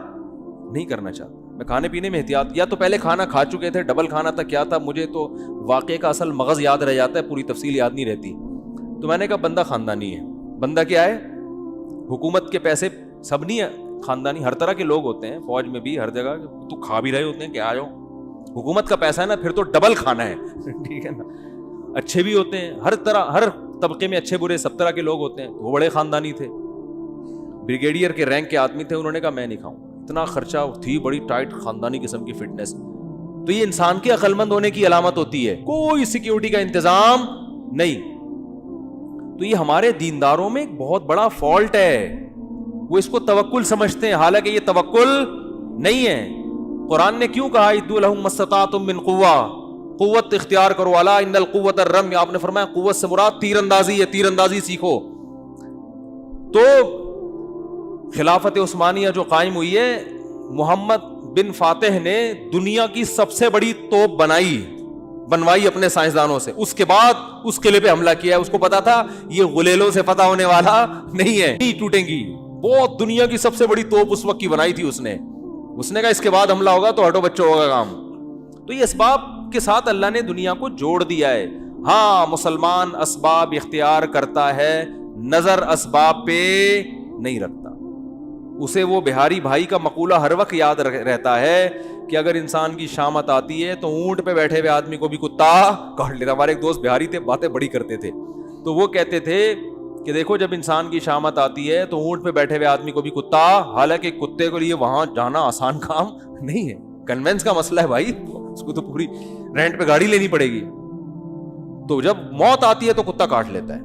نہیں کرنا چاہتا. میں کھانے پینے میں احتیاط, یا تو پہلے کھانا کھا چکے تھے, ڈبل کھانا تھا, کیا تھا, مجھے تو واقعے کا اصل مغز یاد رہ جاتا ہے, پوری تفصیل یاد نہیں رہتی. تو میں نے کہا بندہ خاندانی ہے. بندہ کیا ہے؟ حکومت کے پیسے سب نہیں ہے خاندانی, ہر طرح کے لوگ ہوتے ہیں, فوج میں بھی ہر جگہ, تو کھا بھی رہے ہوتے ہیں کہ آ جاؤ, حکومت کا پیسہ ہے نا, پھر تو ڈبل کھانا ہے. ٹھیک ہے نا. اچھے بھی ہوتے ہیں, ہر طرح ہر طبقے میں اچھے برے سب طرح کے لوگ ہوتے ہیں. وہ بڑے خاندانی تھے, بریگیڈیئر کے رینک کے آدمی تھے. انہوں نے کہا میں نہیں کھاؤں, اتنا خرچہ تھی, بڑی ٹائٹ خاندانی قسم کی فٹنس. تو یہ انسان کے عقل مند ہونے کی علامت ہوتی ہے, کوئی سیکیورٹی کا انتظام نہیں. تو یہ ہمارے دینداروں میں ایک بہت بڑا فالٹ ہے, وہ اس کو توکل سمجھتے ہیں, حالانکہ یہ توکل نہیں ہے. قرآن نے کیوں کہا اعدوا لہم ما استطعتم من قوہ, قوت اختیار کرو, الا ان القوۃ الرمی, آپ نے فرمایا قوت سے مراد تیر اندازی ہے, تیر اندازی سیکھو. تو خلافت عثمانیہ جو قائم ہوئی ہے, محمد بن فاتح نے دنیا کی سب سے بڑی توپ بنوائی اپنے سائنسدانوں سے. اس کے بعد اس قلعے پہ حملہ کیا. اس کو پتا تھا یہ غلیلوں سے فتح ہونے والا نہیں ہے, نہیں ٹوٹیں گی. بہت دنیا کی سب سے بڑی توپ اس وقت کی بنائی تھی اس نے کہا اس کے بعد حملہ ہوگا تو ہٹو بچوں ہوگا کام. تو یہ اسباب کے ساتھ اللہ نے دنیا کو جوڑ دیا ہے. ہاں مسلمان اسباب اختیار کرتا ہے, نظر اسباب پہ نہیں رکھتا. اسے وہ بہاری بھائی کا مقولہ ہر وقت یاد رہتا ہے کہ اگر انسان کی شامت آتی ہے تو اونٹ پہ بیٹھے ہوئے آدمی کو بھی کتا کاٹ لیتا. ہمارے ایک دوست بہاری تھے, باتیں بڑی کرتے تھے, تو وہ کہتے تھے کہ دیکھو جب انسان کی شامت آتی ہے تو اونٹ پہ بیٹھے ہوئے آدمی کو بھی کتا, حالانکہ کتے کے لیے وہاں جانا آسان کام نہیں ہے, کنوینس کا مسئلہ ہے بھائی, اس کو تو پوری رینٹ پہ گاڑی لینی پڑے گی. تو جب موت آتی ہے تو کتا کاٹ لیتا ہے.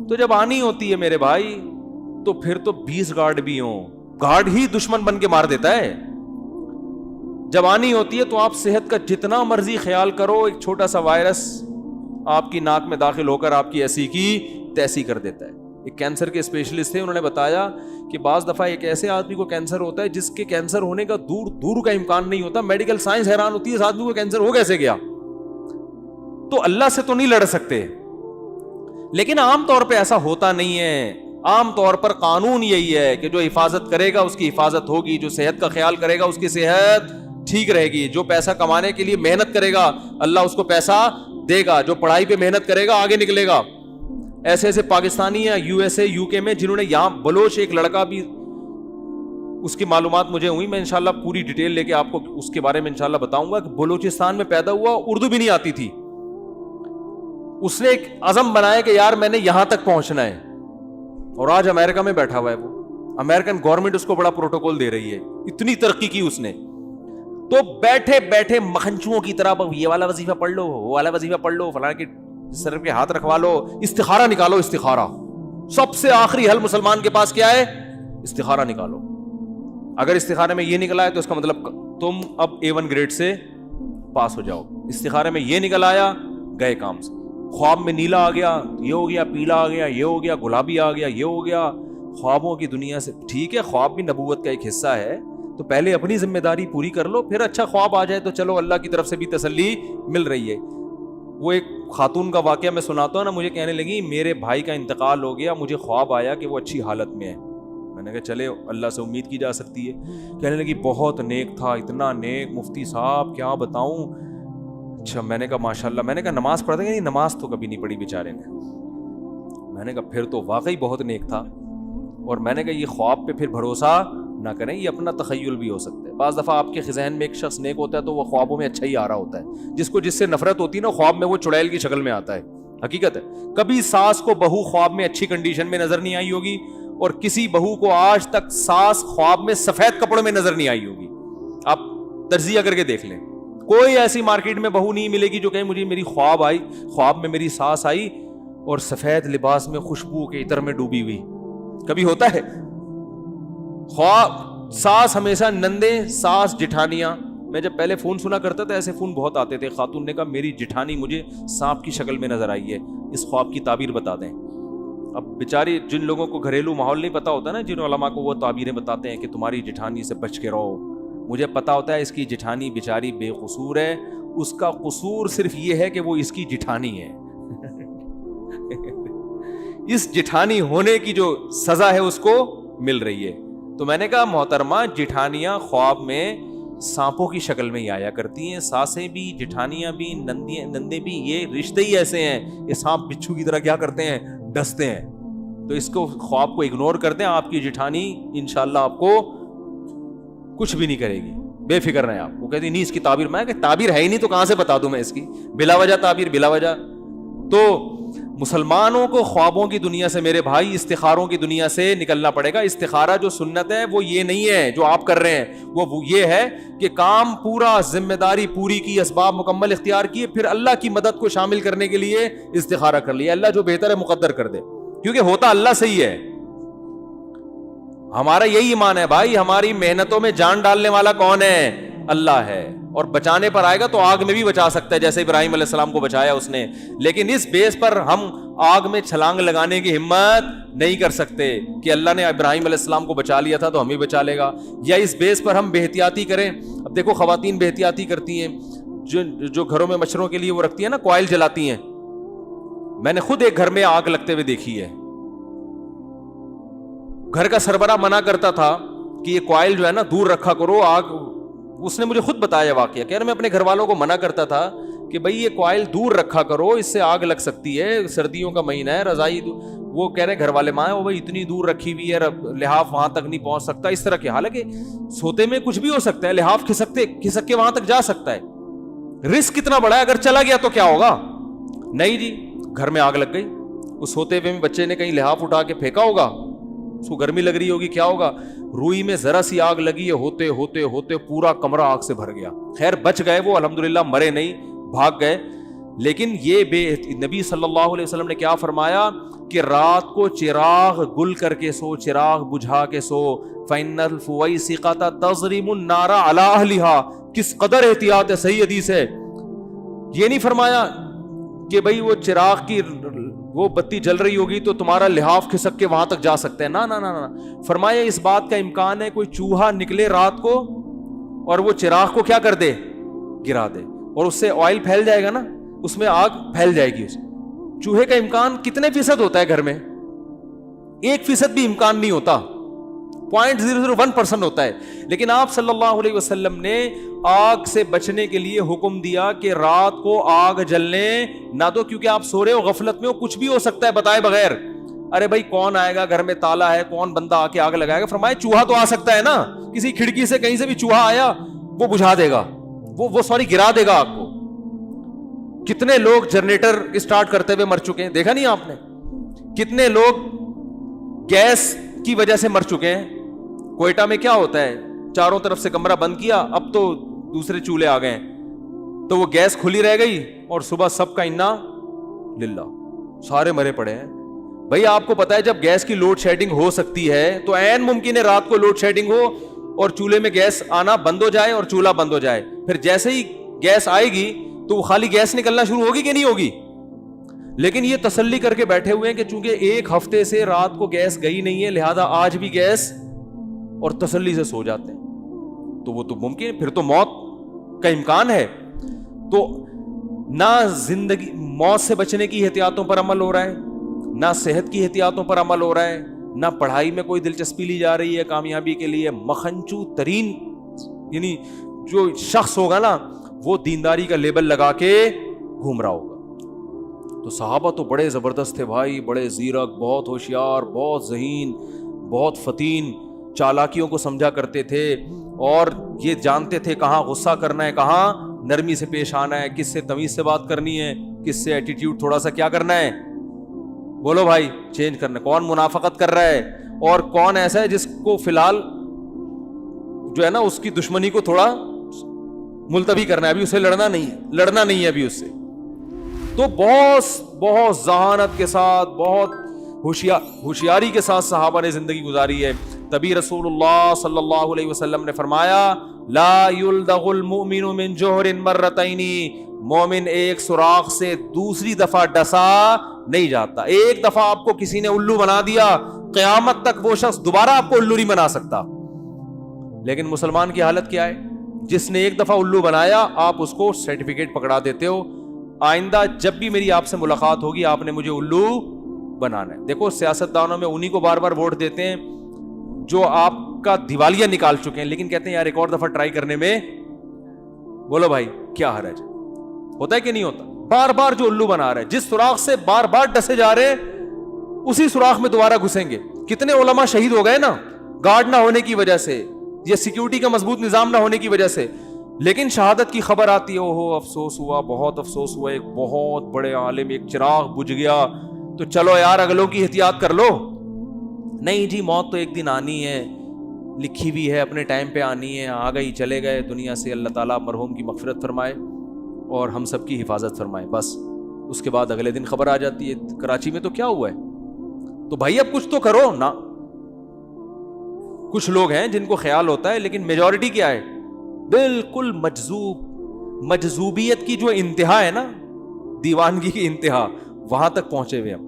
تو جب آنی ہوتی ہے میرے بھائی تو پھر تو 20 گارڈ بھی ہوں, گارڈ ہی دشمن بن کے مار دیتا ہے. جب آنی ہوتی ہے تو آپ صحت کا جتنا مرضی خیال کرو, ایک چھوٹا سا وائرس آپ کی ناک میں داخل ہو کر آپ کی ایسی کی تیسی کر دیتا ہے. ایک کینسر کے اسپیشلسٹ تھے, انہوں نے بتایا کہ بعض دفعہ ایک ایسے آدمی کو کینسر ہوتا ہے جس کے کینسر ہونے کا دور کا امکان نہیں ہوتا. میڈیکل سائنس حیران ہوتی ہے اس آدمی کو کینسر ہو کیسے گیا. تو اللہ سے تو نہیں لڑ سکتے, لیکن عام طور پہ ایسا ہوتا نہیں ہے. عام طور پر قانون یہی ہے کہ جو حفاظت کرے گا اس کی حفاظت ہوگی, جو صحت کا خیال کرے گا اس کی صحت ٹھیک رہے گی, جو پیسہ کمانے کے لیے محنت کرے گا اللہ اس کو پیسہ دے گا, جو پڑھائی پہ محنت کرے گا آگے نکلے گا. ایسے پاکستانی یا USA UK میں جنہوں نے یہاں بلوچ ایک لڑکا بھی, اس کی معلومات مجھے ہوئی, میں انشاءاللہ پوری ڈیٹیل لے کے آپ کو اس کے بارے میں انشاءاللہ بتاؤں گا, کہ بلوچستان میں پیدا ہوا, اردو بھی نہیں آتی تھی. اس نے ایک عزم بنایا کہ یار میں نے یہاں تک پہنچنا ہے, اور آج امریکہ میں بیٹھا ہوا ہے. وہ امریکن گورنمنٹ اس کو بڑا پروٹوکول دے رہی ہے, اتنی ترقی کی اس نے. تو بیٹھے بیٹھے مکھنچوؤں کی طرح یہ والا وظیفہ پڑھ لو, وہ والا وظیفہ پڑھ لو, فلاں کے سر پہ ہاتھ رکھوا لو, استخارہ نکالو. استخارہ سب سے آخری حل مسلمان کے پاس کیا ہے؟ استخارہ نکالو. اگر استخارے میں یہ نکلا ہے تو اس کا مطلب تم اب A1 گریڈ سے پاس ہو جاؤ. استخارے میں یہ نکل آیا, گئے کام سے. خواب میں نیلا آ گیا, یہ ہو گیا, پیلا آ گیا, یہ ہو گیا, گلابی آ گیا, یہ ہو گیا. خوابوں کی دنیا سے ٹھیک ہے, خواب بھی نبوت کا ایک حصہ ہے, تو پہلے اپنی ذمہ داری پوری کر لو, پھر اچھا خواب آ جائے تو چلو اللہ کی طرف سے بھی تسلی مل رہی ہے. وہ ایک خاتون کا واقعہ میں سناتا ہوں نا, مجھے کہنے لگی میرے بھائی کا انتقال ہو گیا, مجھے خواب آیا کہ وہ اچھی حالت میں ہے. میں نے کہا چلے اللہ سے امید کی جا سکتی ہے. کہنے لگی بہت نیک تھا, اتنا نیک مفتی صاحب کیا بتاؤں. اچھا, میں نے کہا ماشاءاللہ. میں نے کہا نماز پڑھتے ہیں؟ نماز تو کبھی نہیں پڑھی بیچارے نے. میں نے کہا پھر تو واقعی بہت نیک تھا. اور میں نے کہا یہ خواب پہ پھر بھروسہ نہ کریں, یہ اپنا تخیل بھی ہو سکتا ہے. بعض دفعہ آپ کے ذہن میں ایک شخص نیک ہوتا ہے تو وہ خوابوں میں اچھا ہی آ رہا ہوتا ہے. جس سے نفرت ہوتی ہے نا, خواب میں وہ چڑیل کی شکل میں آتا ہے. حقیقت ہے, کبھی ساس کو بہو خواب میں اچھی کنڈیشن میں نظر نہیں آئی ہوگی, اور کسی بہو کو آج تک ساس خواب میں سفید کپڑوں میں نظر نہیں آئی ہوگی. آپ تجزیہ کر کے دیکھ لیں, کوئی ایسی مارکیٹ میں بہو نہیں ملے گی جو کہیں مجھے میری خواب میں میری ساس آئی اور سفید لباس میں خوشبو کے عطر میں ڈوبی ہوئی. کبھی ہوتا ہے خواب ساس ہمیشہ نندے ساس جٹھانیاں. میں جب پہلے فون سنا کرتا تھا ایسے فون بہت آتے تھے. خاتون نے کہا میری جٹھانی مجھے سانپ کی شکل میں نظر آئی ہے, اس خواب کی تعبیر بتا دیں. اب بیچاری جن لوگوں کو گھریلو ماحول نہیں پتا ہوتا نا, جن علماء کو وہ تعبیریں بتاتے ہیں کہ تمہاری جٹھانی سے بچ کے رہو. مجھے پتا ہوتا ہے اس کی جٹھانی بیچاری بے قصور ہے, اس کا قصور صرف یہ ہے کہ وہ اس کی جٹھانی ہے. اس جٹھانی ہونے کی جو سزا ہے اس کو مل رہی ہے. تو میں نے کہا محترمہ, جٹھانیاں خواب میں سانپوں کی شکل میں ہی آیا کرتی ہیں, ساسیں بھی, جٹھانیاں بھی, نندے بھی, یہ رشتے ہی ایسے ہیں. یہ سانپ بچھو کی طرح کیا کرتے ہیں, ڈستے ہیں. تو اس کو خواب کو اگنور کر دیں, آپ کی جٹھانی انشاءاللہ آپ کو کچھ بھی نہیں کرے گی, بے فکر رہیں آپ. وہ کہتی نہیں اس کی تعبیر, میں کہ تعبیر ہے ہی نہیں تو کہاں سے بتا دوں میں اس کی, بلا وجہ تعبیر, بلا وجہ. تو مسلمانوں کو خوابوں کی دنیا سے میرے بھائی, استخاروں کی دنیا سے نکلنا پڑے گا. استخارہ جو سنت ہے وہ یہ نہیں ہے جو آپ کر رہے ہیں, وہ یہ ہے کہ کام پورا, ذمہ داری پوری کی, اسباب مکمل اختیار کیے, پھر اللہ کی مدد کو شامل کرنے کے لیے استخارہ کر لیا. اللہ جو بہتر ہے مقدر کر دے, کیونکہ ہوتا اللہ سے ہی ہے. ہمارا یہی ایمان ہے بھائی, ہماری محنتوں میں جان ڈالنے والا کون ہے, اللہ ہے. اور بچانے پر آئے گا تو آگ میں بھی بچا سکتا ہے, جیسے ابراہیم علیہ السلام کو بچایا اس نے. لیکن اس بیس پر ہم آگ میں چھلانگ لگانے کی ہمت نہیں کر سکتے کہ اللہ نے ابراہیم علیہ السلام کو بچا لیا تھا تو ہمیں بچا لے گا, یا اس بیس پر ہم بے احتیاطی کریں. اب دیکھو خواتین بے احتیاطی کرتی ہیں, جو گھروں میں مچھروں کے لیے وہ رکھتی ہیں نا, کوائل جلاتی ہیں. میں نے خود ایک گھر میں آگ لگتے ہوئے دیکھی ہے. گھر کا سربراہ منع کرتا تھا کہ یہ کوائل جو ہے نا دور رکھا کرو آگ. اس نے مجھے خود بتایا واقعہ, کہہ رہے میں اپنے گھر والوں کو منع کرتا تھا کہ بھئی یہ کوائل دور رکھا کرو, اس سے آگ لگ سکتی ہے, سردیوں کا مہینہ ہے, رضائی. وہ کہہ رہے گھر والے ماں وہ بھائی اتنی دور رکھی ہوئی ہے, لحاف وہاں تک نہیں پہنچ سکتا, اس طرح کے. حالانکہ سوتے میں کچھ بھی ہو سکتا ہے, لحاف کھسک کے وہاں تک جا سکتا ہے. رسک کتنا بڑا ہے, اگر چلا گیا تو کیا ہوگا. نہیں جی, گھر میں آگ لگ گئی. اس سوتے ہوئے میں بچے نے کہیں لحاف اٹھا کے پھینکا ہوگا, اس کو گرمی لگ رہی ہوگی, کیا ہوگا. روئی میں ذرا سی آگ لگی ہے, ہوتے ہوتے ہوتے پورا کمرہ آگ سے بھر گیا. خیر بچ گئے وہ, الحمدللہ مرے نہیں, بھاگ گئے. لیکن یہ نبی صلی اللہ علیہ وسلم نے کیا فرمایا کہ رات کو چراغ گل کر کے سو, چراغ بجھا کے سو. فَإِنَّ الْفُوَيْسِقَةَ تَضْرِمُ النَّارَ عَلَىٰ أَهْلِهَا. کس قدر احتیاط ہے, صحیح حدیث ہے. یہ نہیں فرمایا کہ بھئی وہ چراغ کی وہ بتی جل رہی ہوگی تو تمہارا لحاف کھسک کے وہاں تک جا سکتے ہیں, نہ نہ نہ. فرمایا اس بات کا امکان ہے کوئی چوہا نکلے رات کو اور وہ چراغ کو کیا کر دے, گرا دے, اور اس سے آئل پھیل جائے گا نا, اس میں آگ پھیل جائے گی. چوہے کا امکان کتنے فیصد ہوتا ہے گھر میں, 1% بھی امکان نہیں ہوتا, 0.001% ہوتا ہے. لیکن آپ صلی اللہ علیہ وسلم نے آگ سے بچنے کے لیے حکم دیا کہ رات کو آگ جلنے نہ دو, کیونکہ آپ سو رہے ہو, غفلت میں ہو, کچھ بھی ہو سکتا ہے بتائے بغیر. ارے بھائی کون آئے گا, گھر میں تالا ہے, کون بندہ آ کے آگ لگائے گا. فرمایا چوہا تو آ سکتا ہے نا, کسی کھڑکی سے کہیں سے بھی چوہا آیا وہ بجھا دے گا, وہ گرا دے گا آگ کو. کتنے لوگ جنریٹر اسٹارٹ کرتے ہوئے مر چکے ہیں, دیکھا نہیں آپ نے. کتنے لوگ گیس کی وجہ سے مر چکے ہیں. کوئٹہ میں کیا ہوتا ہے, چاروں طرف سے کمرہ بند کیا, اب تو دوسرے چولہے آ گئے, تو وہ گیس کھلی رہ گئی اور صبح سب کا انا للہ, سارے مرے پڑے ہیں. بھئی آپ کو پتا ہے جب گیس کی لوڈ شیڈنگ ہو سکتی ہے تو عین ممکن ہے رات کو لوڈ شیڈنگ ہو اور چولہے میں گیس آنا بند ہو جائے اور چولہا بند ہو جائے. پھر جیسے ہی گیس آئے گی تو وہ خالی گیس نکلنا شروع ہوگی کہ نہیں ہوگی. لیکن یہ تسلی کر کے بیٹھے ہوئے ہیں کہ چونکہ 1 ہفتے سے رات کو گیس گئی نہیں ہے لہذا آج بھی گیس, اور تسلی سے سو جاتے ہیں. تو وہ تو ممکن ہے, پھر تو موت کا امکان ہے. تو نہ زندگی موت سے بچنے کی احتیاطوں پر عمل ہو رہا ہے, نہ صحت کی احتیاطوں پر عمل ہو رہا ہے, نہ پڑھائی میں کوئی دلچسپی لی جا رہی ہے کامیابی کے لیے. مخنچو ترین یعنی جو شخص ہوگا نا وہ دینداری کا لیبل لگا کے گھوم رہا ہوگا. تو صحابہ تو بڑے زبردست تھے بھائی, بڑے زیرک, بہت ہوشیار, بہت ذہین, بہت فتین, چالاکیوں کو سمجھا کرتے تھے اور یہ جانتے تھے کہاں غصہ کرنا ہے, کہاں نرمی سے پیش آنا ہے, کس سے تمیز سے بات کرنی ہے, کس سے ایٹیٹیوڈ تھوڑا سا کیا کرنا ہے, بولو بھائی چینج کرنا, کون منافقت کر رہا ہے اور کون ایسا ہے جس کو فی الحال جو ہے نا اس کی دشمنی کو تھوڑا ملتوی کرنا ہے, ابھی اسے لڑنا نہیں ہے ابھی اس سے. تو بہت ذہانت کے ساتھ, بہت ہوشیاری کے ساتھ صحابہ نے زندگی گزاری ہے. تبھی رسول اللہ صلی اللہ علیہ وسلم نے فرمایا لا یلدغ المؤمن من جوہر مرتین، مومن ایک سوراخ سے دوسری دفعہ ڈسا نہیں جاتا. ایک دفعہ آپ کو کسی نے الو بنا دیا، قیامت تک وہ شخص دوبارہ آپ کو الو نہیں بنا سکتا. لیکن مسلمان کی حالت کیا ہے؟ جس نے ایک دفعہ الو بنایا آپ اس کو سرٹیفکیٹ پکڑا دیتے ہو، آئندہ جب بھی میری آپ سے ملاقات ہوگی آپ نے مجھے الو بنانا ہے. دیکھو سیاستدانوں میں انہی کو بار بار ووٹ دیتے ہیں جو آپ کا دیوالیہ نکال چکے ہیں، لیکن کہتے ہیں یار ایک اور دفعہ ٹرائی کرنے میں، بولو بھائی کیا حرج ہے؟ ہوتا ہے کہ نہیں ہوتا؟ بار بار جو الو بنا رہے ہیں، جس سوراخ سے بار بار ڈسے جا رہے اسی سوراخ میں دوبارہ گھسیں گے. کتنے علماء شہید ہو گئے نا، گارڈ نہ ہونے کی وجہ سے یا سیکیورٹی کا مضبوط نظام نہ ہونے کی وجہ سے. لیکن شہادت کی خبر آتی ہے، اوہو افسوس ہوا، بہت افسوس ہوا، ایک بہت بڑے عالم، ایک چراغ بجھ گیا، تو چلو یار اگلوں کی احتیاط کر لو. نہیں جی، موت تو ایک دن آنی ہے، لکھی ہوئی ہے، اپنے ٹائم پہ آنی ہے، آ گئی چلے گئے دنیا سے. اللہ تعالیٰ مرحوم کی مغفرت فرمائے اور ہم سب کی حفاظت فرمائے. بس اس کے بعد اگلے دن خبر آ جاتی ہے کراچی میں تو کیا ہوا ہے. تو بھائی اب کچھ تو کرو نا. کچھ لوگ ہیں جن کو خیال ہوتا ہے، لیکن میجورٹی کیا ہے؟ بالکل مجذوبیت کی جو انتہا ہے نا، دیوانگی کی انتہا، وہاں تک پہنچے ہوئے ہم.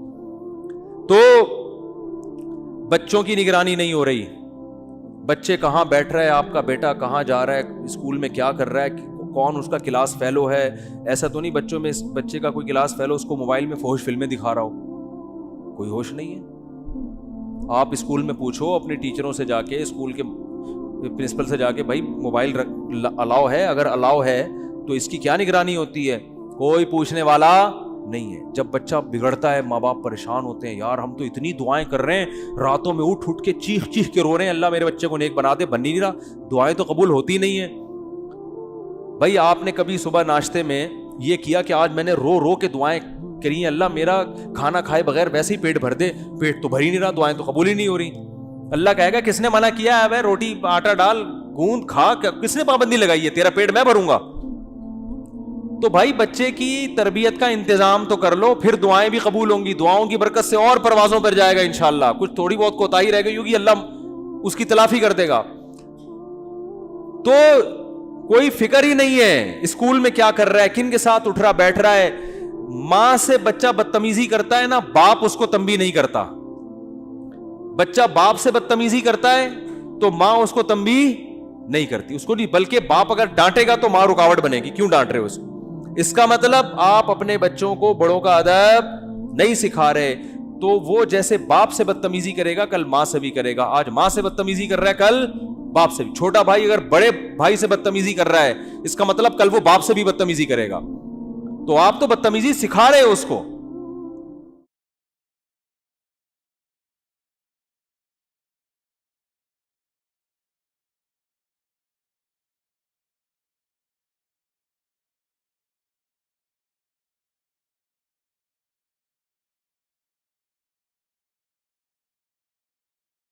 تو بچوں کی نگرانی نہیں ہو رہی. بچے کہاں بیٹھ رہا ہے، آپ کا بیٹا کہاں جا رہا ہے، اسکول میں کیا کر رہا ہے، کون اس کا کلاس فیلو ہے. ایسا تو نہیں بچوں میں بچے کا کوئی کلاس فیلو اس کو موبائل میں فحش فلمیں دکھا رہا ہو، کوئی ہوش نہیں ہے. آپ اسکول میں پوچھو اپنے ٹیچروں سے جا کے، اسکول کے پرنسپل سے جا کے، بھائی موبائل الاؤ ہے؟ اگر الاؤ ہے تو اس کی کیا نگرانی ہوتی ہے؟ کوئی پوچھنے والا نہیں ہے. جب بچہ بگڑتا ہے ماں باپ پریشان ہوتے ہیں، یار ہم تو اتنی دعائیں کر رہے ہیں، راتوں میں اٹھ کے چیخ چیخ کے رو رہے ہیں، اللہ میرے بچے کو نیک بنا دے، بن نہیں رہا، دعائیں تو قبول ہوتی نہیں ہیں. بھائی آپ نے کبھی صبح ناشتے میں یہ کیا کہ آج میں نے رو رو کے دعائیں کری ہیں، اللہ میرا کھانا کھائے بغیر ویسے ہی پیٹ بھر دے؟ پیٹ تو بھر ہی نہیں رہا، دعائیں تو قبول ہی نہیں ہو رہی. اللہ کہے گا کس نے منع کیا ہے؟ روٹی آٹا ڈال، گوند کھا، کس نے پابندی لگائی ہے؟ تیرا پیٹ میں بھروں گا. تو بھائی بچے کی تربیت کا انتظام تو کر لو، پھر دعائیں بھی قبول ہوں گی، دعاؤں کی برکت سے اور پروازوں پر جائے گا انشاءاللہ. کچھ تھوڑی بہت کوتاہی رہ گئی ہوگی، اللہ اس کی تلافی کر دے گا. تو کوئی فکر ہی نہیں ہے اسکول میں کیا کر رہا ہے، کن کے ساتھ اٹھ رہا بیٹھ رہا ہے. ماں سے بچہ بدتمیزی کرتا ہے نا، باپ اس کو تنبیہ نہیں کرتا. بچہ باپ سے بدتمیزی کرتا ہے تو ماں اس کو تنبیہ نہیں کرتی، اس کو نہیں، بلکہ باپ اگر ڈانٹے گا تو ماں رکاوٹ بنے گی، کیوں ڈانٹ رہے ہو اس کو. اس کا مطلب آپ اپنے بچوں کو بڑوں کا ادب نہیں سکھا رہے، تو وہ جیسے باپ سے بدتمیزی کرے گا کل ماں سے بھی کرے گا. آج ماں سے بدتمیزی کر رہا ہے، کل باپ سے بھی. چھوٹا بھائی اگر بڑے بھائی سے بدتمیزی کر رہا ہے، اس کا مطلب کل وہ باپ سے بھی بدتمیزی کرے گا. تو آپ تو بدتمیزی سکھا رہے ہو اس کو.